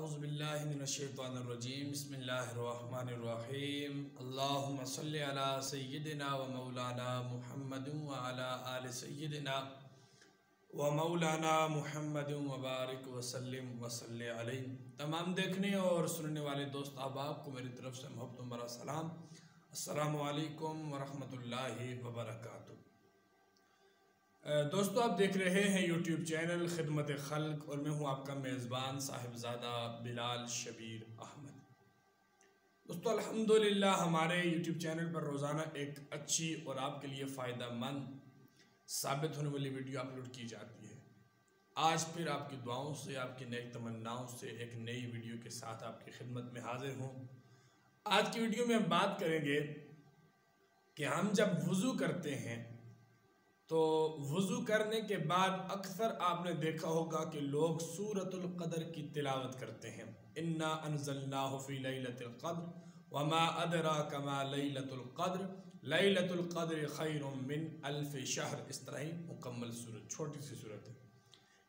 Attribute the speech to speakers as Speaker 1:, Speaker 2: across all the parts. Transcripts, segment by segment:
Speaker 1: औज़ुबिल्लाहि मिनश्शैतानिर्रजीम बिस्मिल्लाहिर्रहमानिर्रहीम अल्लाहुम्मा सल्लि अला सय्यिदिना व मौलाना मुहम्मदिन व अला आलि सय्यिदिना व मौलाना मुहम्मदिन व बारिक व सल्लिम व सल्लि अलैहि। तमाम देखने और सुनने वाले दोस्त अहबाब को मेरी तरफ से मोहब्बत भरा सलाम। अस्सलामु अलैकुम व रहमतुल्लाहि व बरकातुहू। दोस्तों, आप देख रहे हैं यूट्यूब चैनल खिदमत खल्क और मैं हूं आपका मेज़बान साहिबजादा बिलाल शबीर अहमद। दोस्तों, अल्हम्दुलिल्लाह हमारे यूट्यूब चैनल पर रोज़ाना एक अच्छी और आपके लिए फ़ायदा मंद साबित होने वाली वीडियो अपलोड की जाती है। आज फिर आपकी दुआओं से, आपकी नेक तमन्नाओं से एक नई वीडियो के साथ आपकी खिदमत में हाजिर हूँ। आज की वीडियो में हम बात करेंगे कि हम जब वज़ू करते हैं तो वज़ू करने के बाद अक्सर आपने देखा होगा कि लोग सूरतुल क़द्र की तिलावत करते हैं। इन्ना अनज़लनाहु फ़ी लैलतिल क़द्र वमा अदराका मा लैलतुल क़द्र लैलतुल क़द्र खैरुम मिन अल्फ़ि शहर। इस तरह ही मुकम्मल सूरत, छोटी सी सूरत है,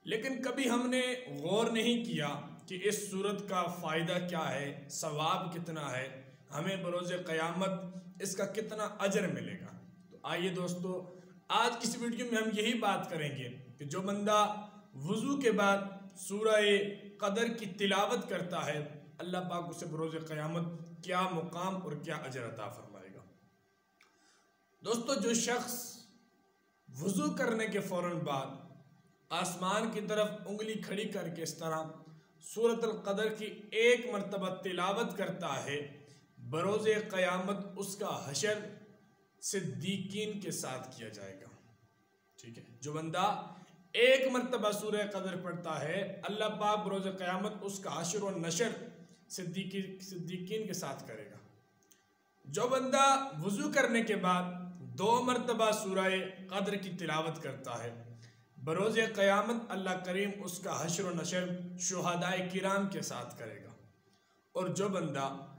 Speaker 1: लेकिन कभी हमने गौर नहीं किया कि इस सूरत का फ़ायदा क्या है, सवाब कितना है, हमें बरोज़ क़यामत इसका कितना अजर मिलेगा। तो आइए दोस्तों, आज की इस वीडियो में हम यही बात करेंगे कि जो बंदा वज़ू के बाद सूरह क़द्र की तिलावत करता है, अल्लाह पाक उसे बरोज़ क़यामत क्या मुकाम और क्या अजर अता फरमाएगा। दोस्तों, जो शख्स वज़ू करने के फ़ौरन बाद आसमान की तरफ उंगली खड़ी करके इस तरह सूरतुल क़द्र की एक मरतबा तिलावत करता है, बरोज़ क़यामत उसका हशर सिद्दीकीन के साथ किया जाएगा। ठीक है, जो बंदा एक मरतबा सूरह क़द्र पढ़ता है, अल्लाह पाक बरोज़ क़यामत उसका हशर और नशर सिद्दीकीन के साथ करेगा। जो बंदा वज़ू करने के बाद 2 मरतबा सूरह क़द्र की तिलावत करता है, बरोज़ क़यामत अल्लाह करीम उसका हशर और नशर शुहदाए किराम के साथ करेगा। और जो बंदा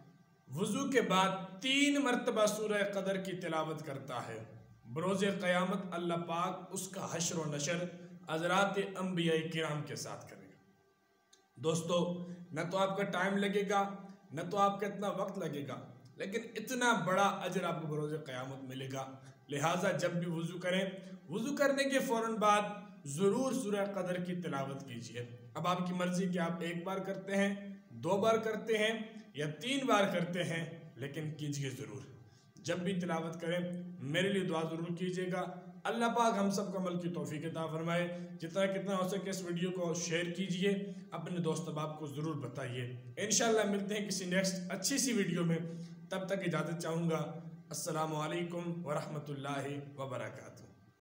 Speaker 1: वज़ू के बाद 3 मरतबा सूरह क़द्र की तिलावत करता है, बरोज़ क़यामत अल्लाह पाक उसका हशर व नशर हज़रात अंबिया किराम के साथ करेगा। दोस्तों, न तो आपका टाइम लगेगा, न तो आपका इतना वक्त लगेगा, लेकिन इतना बड़ा अजर आपको बरोज़ क़यामत मिलेगा। लिहाजा जब भी वज़ू करें, वज़ू करने के फ़ौरन बाद ज़रूर सूरह क़द्र की तिलावत कीजिए। अब आपकी मर्ज़ी कि आप 1 बार करते हैं, 2 बार करते हैं या 3 बार करते हैं, लेकिन कीजिए ज़रूर। जब भी तिलावत करें मेरे लिए दुआ ज़रूर कीजिएगा। अल्लाह पाक हम सब को अमल की तौफ़ीक़ अता फ़रमाए। जितना हो सके इस वीडियो को शेयर कीजिए, अपने दोस्त अहबाब को ज़रूर बताइए। इंशाअल्लाह मिलते हैं किसी नेक्स्ट अच्छी सी वीडियो में, तब तक इजाज़त चाहूँगा। अस्सलामु अलैकुम व रहमतुल्लाहि व बरकातुहू।